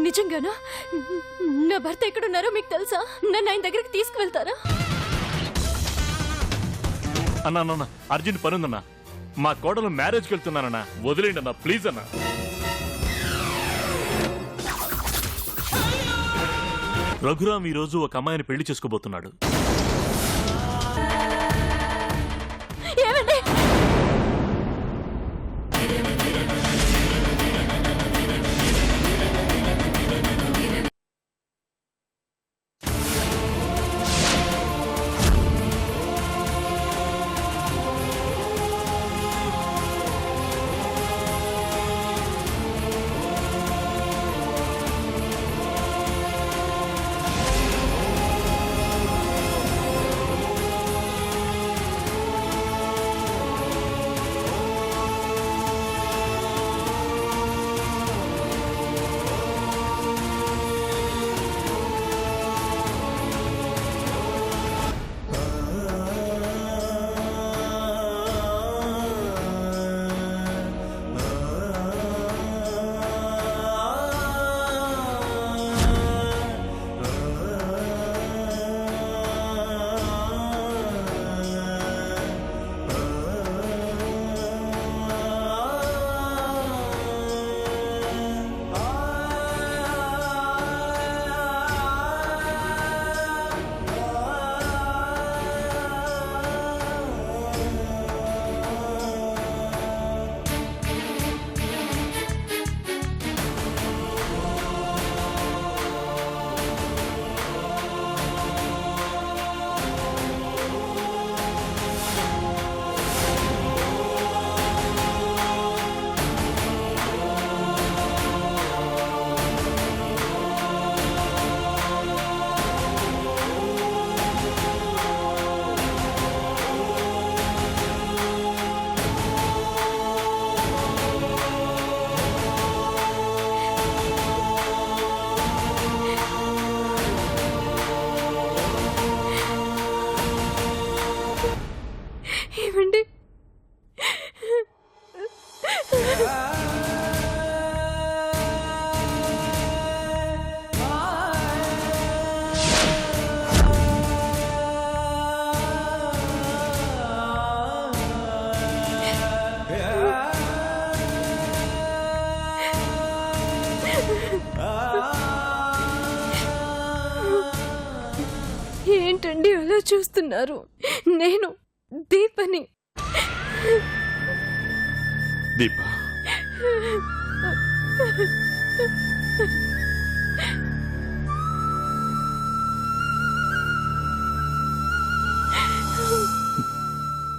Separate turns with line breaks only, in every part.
నిజంగానా? నా భర్త ఎక్కడున్నారో మీకు తెలుసా? నన్ను ఆయన దగ్గరికి తీసుకువెళ్తారా?
అన్నా అర్జెంట్ పని ఉందన్నా. మా కోడలు మ్యారేజ్కి వెళ్తున్నానన్నా, వదిలేండి అన్నా, ప్లీజ్ అన్నా. రఘురామ్ ఈ రోజు ఒక అమ్మాయిని పెళ్లి చేసుకోబోతున్నాడు.
ఏమండి? ఏమండి? ఏంటండి అలా చూస్తున్నారు? నేను దీపని.
దీప,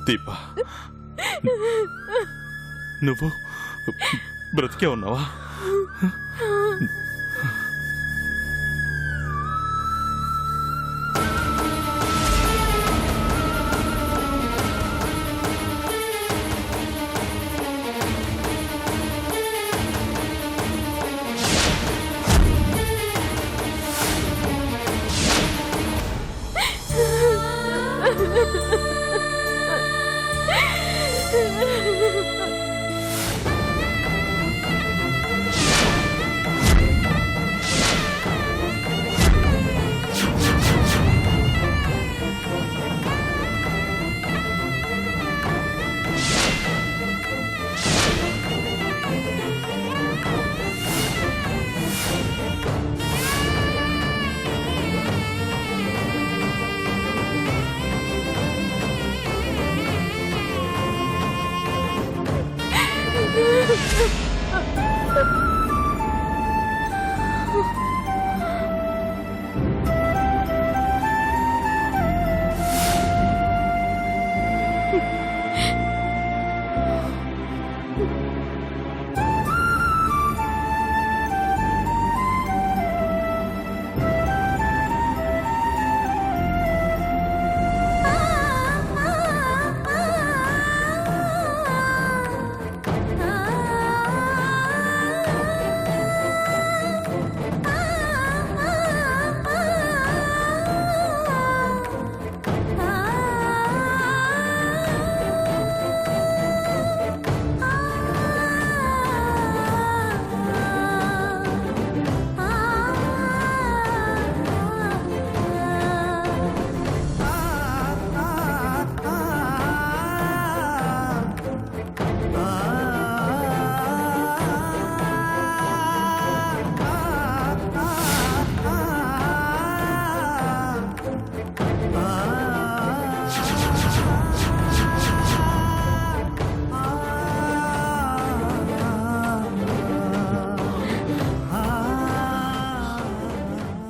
దీప, నువ్వు బ్రతికే ఉన్నావా?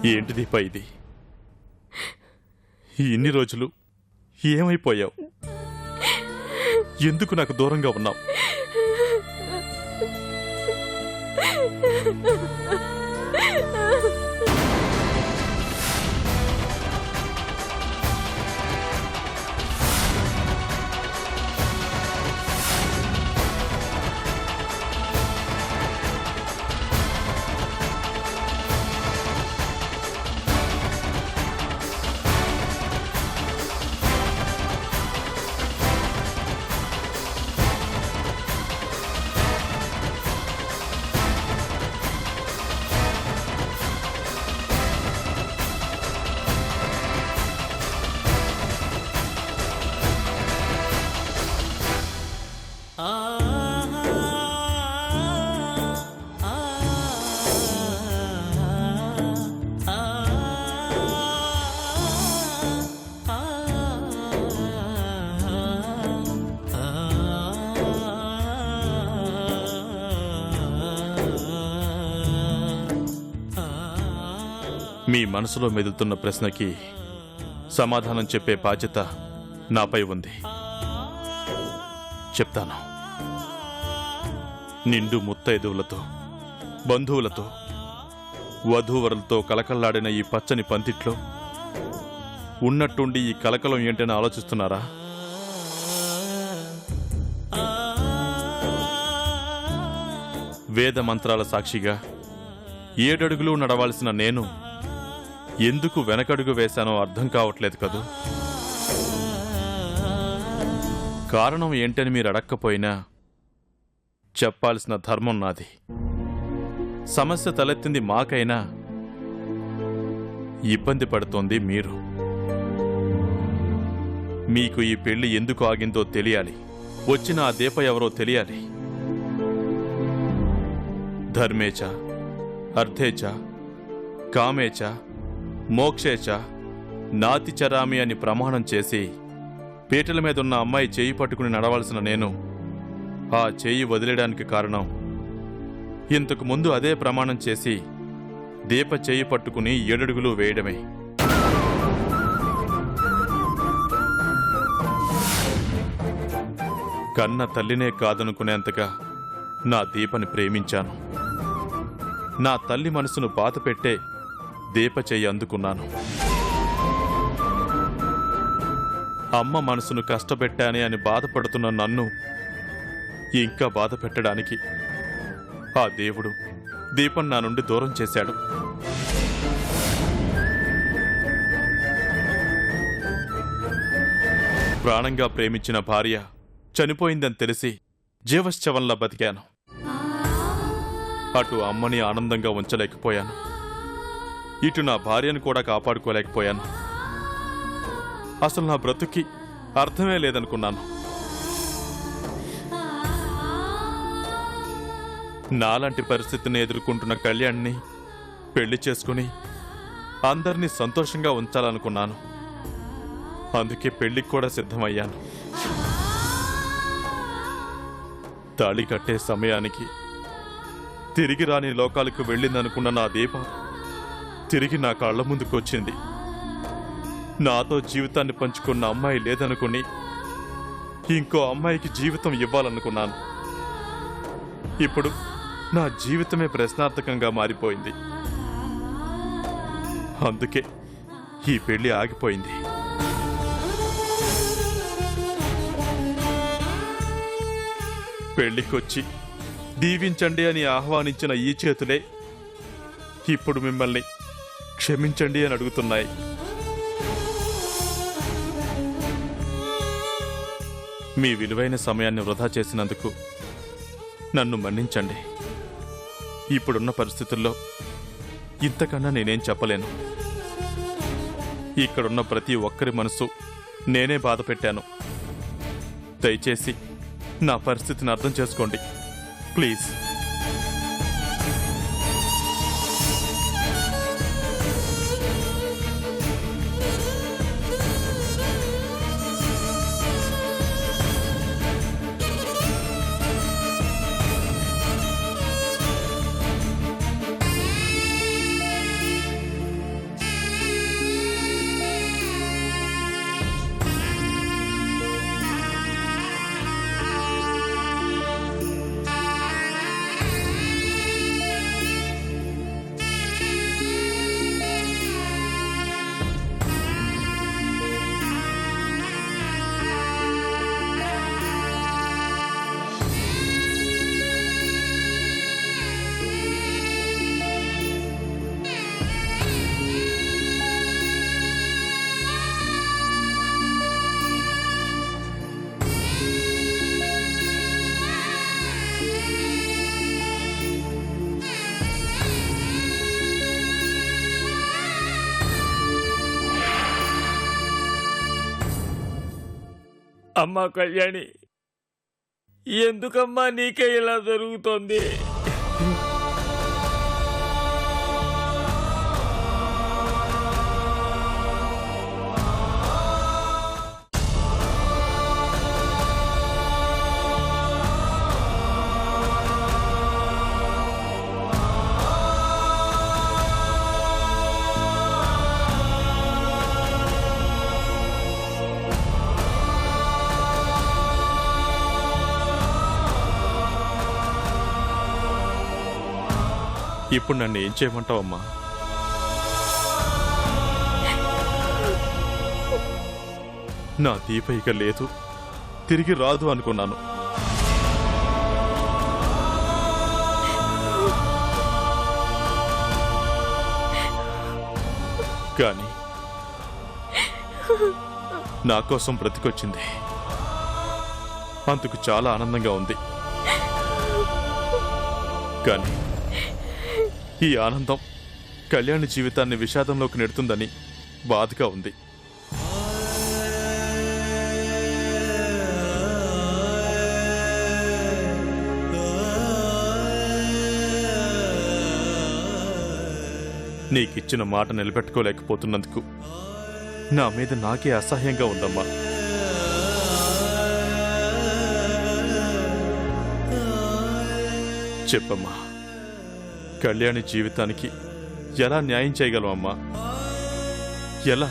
ఏంటి దీప ఇది? ఇన్ని రోజులు ఏమైపోయావు? ఎందుకు నాకు దూరంగా ఉన్నావు? మీ మనసులో మెదులుతున్న ప్రశ్నకి సమాధానం చెప్పే బాధ్యత నాపై ఉంది. చెప్తాను. నిండు ముత్తైదువులతో, బంధువులతో, వధూవరులతో కలకల్లాడిన ఈ పచ్చని పందిట్లో ఉన్నట్టుండి ఈ కలకలం ఏంటని ఆలోచిస్తున్నారా? వేద మంత్రాల సాక్షిగా 7 అడుగులు నడవాల్సిన నేను ఎందుకు వెనకడుగు వేశానో అర్థం కావట్లేదు కదూ. కారణం ఏంటని మీరు అడక్కపోయినా చెప్పాల్సిన ధర్మం నాది. సమస్య తలెత్తింది మాకైనా ఇబ్బంది పడుతోంది మీరు. మీకు ఈ పెళ్లి ఎందుకు ఆగిందో తెలియాలి. వచ్చిన ఆ దీప ఎవరో తెలియాలి. ధర్మేచ, అర్థేచ, కామేచ, మోక్షేచ నాతి చరామి అని ప్రమాణం చేసి పీటల మీదున్న అమ్మాయి చేయి పట్టుకుని నడవాల్సిన నేను ఆ చేయి వదిలేయడానికి కారణం ఇంతకు ముందు అదే ప్రమాణం చేసి దీప చేయి పట్టుకుని 7 అడుగులు వేయడమే. కన్న తల్లినే కాదనుకునేంతగా నా దీపని ప్రేమించాను. నా తల్లి మనసును బాధపెట్టే దీప చెయ్యి అందుకున్నాను. అమ్మ మనసును కష్టపెట్టానే అని బాధపడుతున్న నన్ను ఇంకా బాధ పెట్టడానికి ఆ దేవుడు దీపం నా నుండి దూరం చేశాడు. ప్రాణంగా ప్రేమించిన భార్య చనిపోయిందని తెలిసి జీవశ్చవంలా బతికాను. అటు అమ్మని ఆనందంగా ఉంచలేకపోయాను, ఇటు నా భార్యను కూడా కాపాడుకోలేకపోయాను. అసలు నా బ్రతుక్కి అర్థమే లేదనుకున్నాను. నాలాంటి పరిస్థితిని ఎదుర్కొంటున్న కళ్యాణ్ని పెళ్లి చేసుకుని అందరినీ సంతోషంగా ఉంచాలనుకున్నాను. అందుకే పెళ్లికి కూడా సిద్ధమయ్యాను. తాళి కట్టే సమయానికి తిరిగి రాని లోకాలకు వెళ్ళిందనుకున్న నా దీప తిరిగి నా కళ్ళ ముందుకు వచ్చింది. నాతో జీవితాన్ని పంచుకున్న అమ్మాయి లేదనుకుని ఇంకో అమ్మాయికి జీవితం ఇవ్వాలనుకున్నాను. ఇప్పుడు నా జీవితమే ప్రశ్నార్థకంగా మారిపోయింది. అందుకే ఈ పెళ్లి ఆగిపోయింది. పెళ్లికొచ్చి దీవించండి అని ఆహ్వానించిన ఈ చేతులే ఇప్పుడు మిమ్మల్ని క్షమించండి అని అడుగుతున్నాయి. మీ విలువైన సమయాన్ని వృధా చేసినందుకు నన్ను మన్నించండి. ఇప్పుడున్న పరిస్థితుల్లో ఇంతకన్నా నేనేం చెప్పలేను. ఇక్కడున్న ప్రతి ఒక్కరి మనసు నేనే బాధ పెట్టాను. దయచేసి నా పరిస్థితిని అర్థం చేసుకోండి ప్లీజ్.
అమ్మా కళ్యాణి, ఎందుకమ్మా నీకే ఇలా జరుగుతోంది?
ఇప్పుడు నన్ను ఏం చేయమంటావమ్మా? నా దీప ఇక లేదు, తిరిగి రాదు అనుకున్నాను. కానీ నా కోసం బ్రతికొచ్చింది. అందుకు చాలా ఆనందంగా ఉంది. కానీ ఈ ఆనందం కళ్యాణి జీవితాన్ని విషాదంలోకి నెడుతుందని బాధగా ఉంది. నీకిచ్చిన మాట నిలబెట్టుకోలేకపోతున్నందుకు నా మీద నాకే అసహ్యంగా ఉందమ్మా. చెప్పమ్మా, కళ్యాణి జీవితానికి ఎలా న్యాయం చేయగలవమ్మా? ఎలా?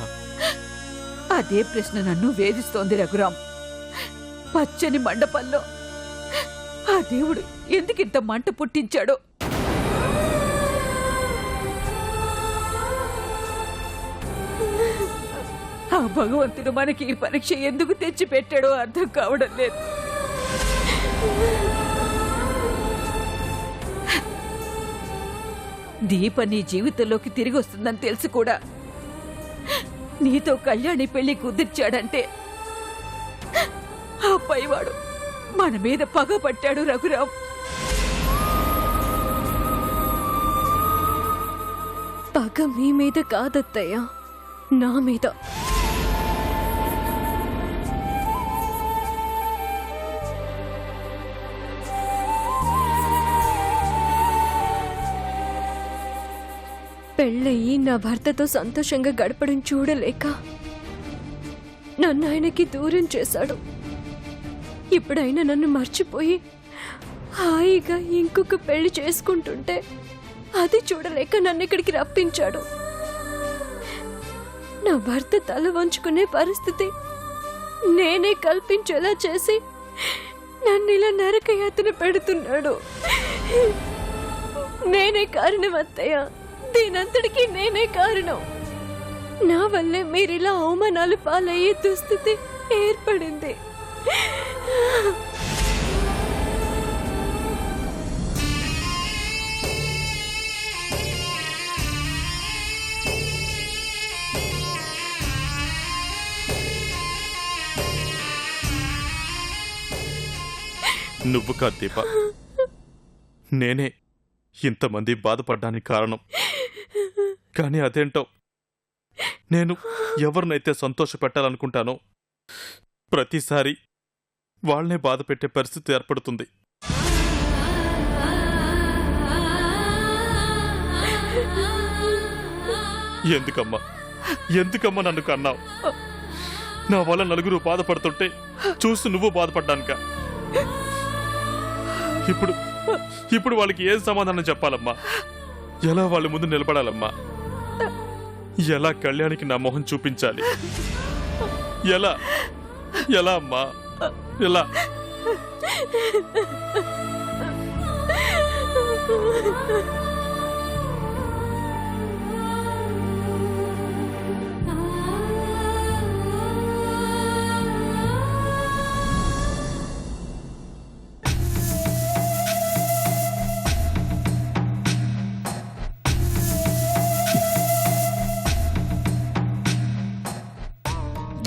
అదే ప్రశ్న నన్ను వేధిస్తోంది రఘురాం. పచ్చని మండపంలో ఆ దేవుడు ఎందుకింత మంట పుట్టించాడో. ఆ భగవంతుడు మనకి ఈ పరీక్ష ఎందుకు తెచ్చి పెట్టాడో అర్థం కావడం లేదు. దీప నీ జీవితంలోకి తిరిగి వస్తుందని తెలిసి కూడా నీతో కళ్యాణి పెళ్లి కుదిర్చాడంటే ఆ పైవాడు మన మీద పగ పట్టాడు రఘురాం.
పగ మీ మీద కాదత్తయ్య, నా మీద. పెళ్ళయి నా భర్తతో సంతోషంగా గడపడం చూడలేక నన్ను ఆయనకి దూరం చేశాడు. ఇప్పుడైనా నన్ను మర్చిపోయి హాయిగా ఇంకొక పెళ్లి చేసుకుంటుంటే అది చూడలేక నన్ను ఇక్కడికి రప్పించాడు. నా భర్త తల వంచుకునే పరిస్థితి నేనే కల్పించేలా చేసి నన్ను ఇలా నరకయాతన పెడుతున్నాడు. నేనే కారణం అత్తయ్య, దీనంతటికీ నేనే కారణం. నా వల్లే మీరిలా అవమానాలు పాలయ్యే దుస్థితి ఏర్పడింది.
నువ్వు కాదు దీప, నేనే ఇంతమంది బాధపడ్డానికి కారణం. కానీ అదేంటో, నేను ఎవరినైతే సంతోష పెట్టాలనుకుంటానో ప్రతిసారి వాళ్ళనే బాధ పెట్టే పరిస్థితి ఏర్పడుతుంది. ఎందుకమ్మా నన్ను కన్నావు? నా వల్ల నలుగురు బాధపడుతుంటే చూసి నువ్వు బాధపడ్డానుక. ఇప్పుడు వాళ్ళకి ఏం సమాధానం చెప్పాలమ్మా? ఎలా వాళ్ళ ముందు నిలబడాలమ్మా? ఎలా కళ్యాణికి నా మొహం చూపించాలి? ఎలా ఎలా అమ్మా, ఎలా?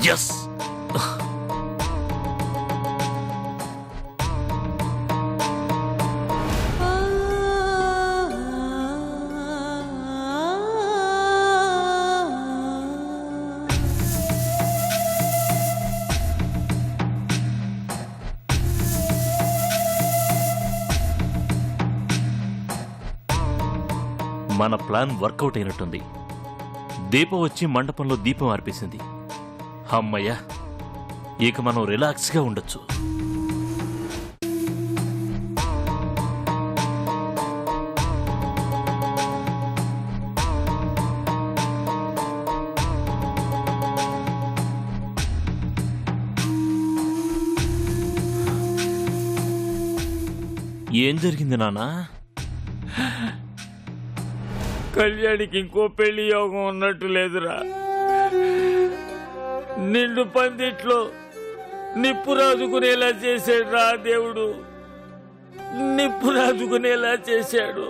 Yes! మన ప్లాన్ వర్కౌట్ అయినట్టుంది. దీప వచ్చి మండపంలో దీపం ఆర్పేసింది. అమ్మయ్యా, ఇక మనం రిలాక్స్గా ఉండొచ్చు. ఏం జరిగింది నాన్నా?
కళ్యాణికి ఇంకో పెళ్లి యోగం ఉన్నట్టు లేదురా. నిండు పందిట్లో నిప్పు రాజుకునేలా చేశాడు రా దేవుడు. నిప్పు రాజుకునేలా చేశాడు.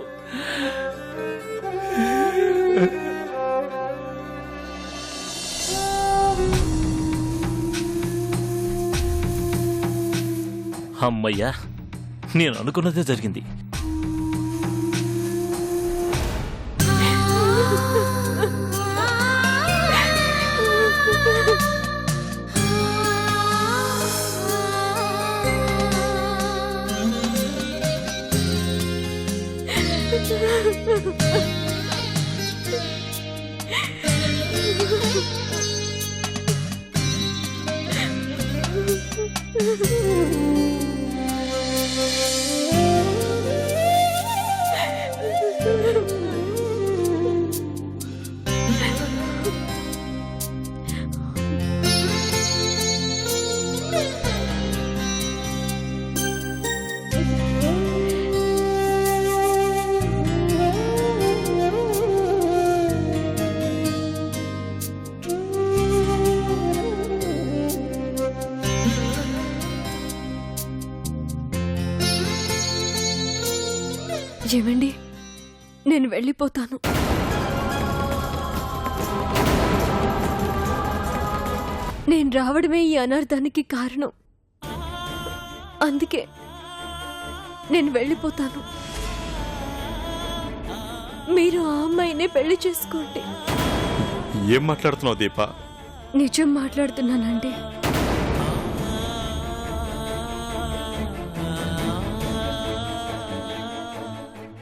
అమ్మయ్యా, నేను అనుకున్నదే జరిగింది.
ఏమండి, నేను వెళ్ళిపోతాను. నేను రావడమే ఈ అనర్థానికి కారణం. అందుకే నేను వెళ్ళిపోతాను. మీరు ఆ అమ్మాయినే పెళ్లి చేసుకోండి.
ఏం మాట్లాడుతున్నావు దీప?
నిజం మాట్లాడుతున్నానండి.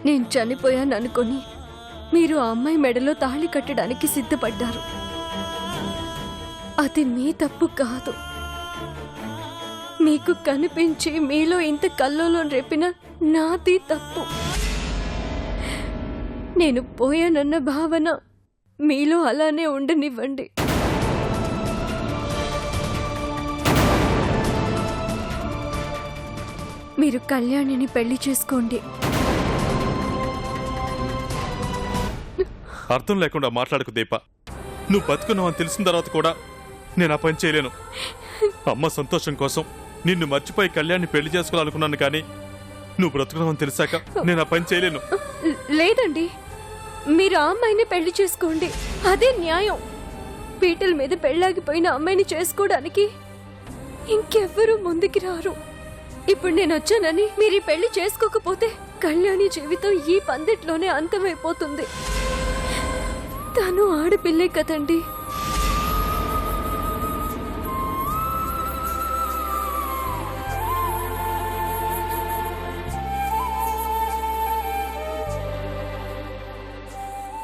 నేను చనిపోయాను అనుకొని మీరు ఆ అమ్మాయి మెడలో తాళి కట్టడానికి సిద్ధపడ్డారు. అది మీ తప్పు కాదు. మీకు కనిపించి మీలో ఇంత కల్లోలం రేపిన నాది తప్పు. నేను పోయానన్న భావన మీలో అలానే ఉండనివ్వండి. మీరు కళ్యాణిని పెళ్లి చేసుకోండి.
అర్థం లేకుండా మాట్లాడకు దీప. నువ్వు బతుకున్నావని తెలిసిన తర్వాత కూడా నేను ఆ పని చేయలేను. అమ్మ సంతోషం కోసం నిన్ను మర్చిపోయి కళ్యాణ్ని పెళ్లి చేసుకోవాలనుకున్నాను, కానీ నువ్వు బ్రతుకున్నావని తెలిసాక నేను ఆ పని చేయలేను.
లేదండి, మీరు ఆ అమ్మాయిని పెళ్లి చేసుకోండి. అదే న్యాయం. పీటల మీద పెళ్ళాగిపోయిన అమ్మాయిని చేసుకోవడానికి ఇంకెవ్వరూ ముందుకి రారు. ఇప్పుడు నేను వచ్చానని మీరు ఈ పెళ్లి చేసుకోకపోతే కళ్యాణి జీవితం ఈ పందిట్లోనే అంతమైపోతుంది. తను ఆడపిల్లే కదండి.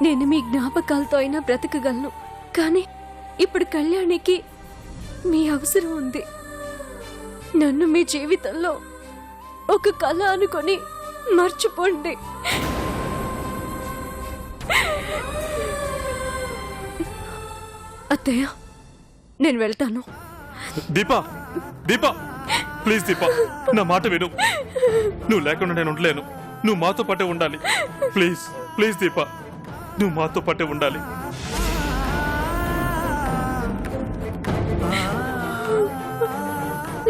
నేను మీ జ్ఞాపకాలతో అయినా బ్రతకగలను, కానీ ఇప్పుడు కళ్యాణికి మీ అవసరం ఉంది. నన్ను మీ జీవితంలో ఒక కళ అనుకొని మర్చిపోండి. అత్తయ్య, నేను వెళ్తాను.
దీపా, దీపా, ప్లీజ్ దీపా, నా మాట విను. నువ్వు లేకుండా నేను ఉండలేను. నువ్వు మాతో పాటే ఉండాలి. ప్లీజ్ ప్లీజ్ దీపా, నువ్వు మాతో పాటే ఉండాలి.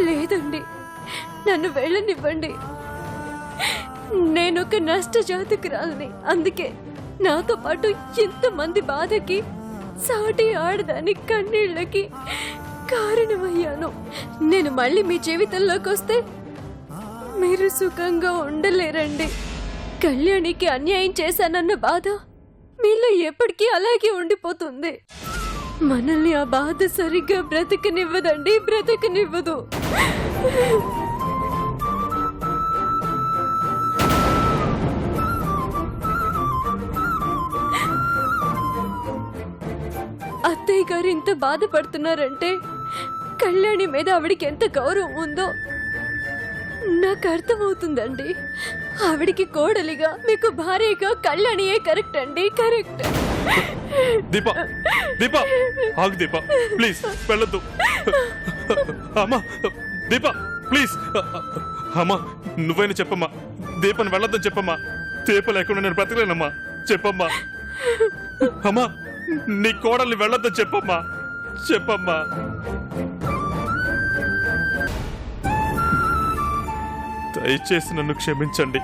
లేదండి, నన్ను వెళ్ళనివ్వండి. నేనొక నష్ట జాతకురాలని. అందుకే నాతో పాటు ఎంతమంది బాధకి, సాటి ఆడదాని కన్నీళ్ళకి కారణమయ్యాను. నేను మళ్ళీ మీ జీవితంలోకి వస్తే మీరు సుఖంగా ఉండలేరండి. కళ్యాణికి అన్యాయం చేశానన్న బాధ మీలో ఎప్పటికీ అలాగే ఉండిపోతుంది. మనల్ని ఆ బాధ సరిగ్గా బ్రతకనివ్వదండి, బ్రతకనివ్వదు. అత్తయ్య గారు ఇంత బాధపడుతున్నారంటే కళ్యాణి మీద ఆవిడికి ఎంత గౌరవం ఉందో నాకు అర్థమవుతుందండి. ఆవిడికి కోడలిగా మీకు భార్యగా కళ్యాణియే కరెక్ట్ అండి, కరెక్ట్.
దీప దీప ఆగు దీప, ప్లీజ్ వెళ్ళొద్దు. అమ్మా దీప ప్లీజ్, అమ్మా నువ్వైనా చెప్పమ్మా, దీపని వెళ్ళొద్దని చెప్పమ్మా. దీప లేకుండా నేను బ్రతకలేనమ్మా, చెప్పమ్మా. అమ్మా నీ కోడల్ని వెళ్ళొద్దని చెప్పమ్మా, చెప్పమ్మా. దయచేసి నన్ను క్షమించండి.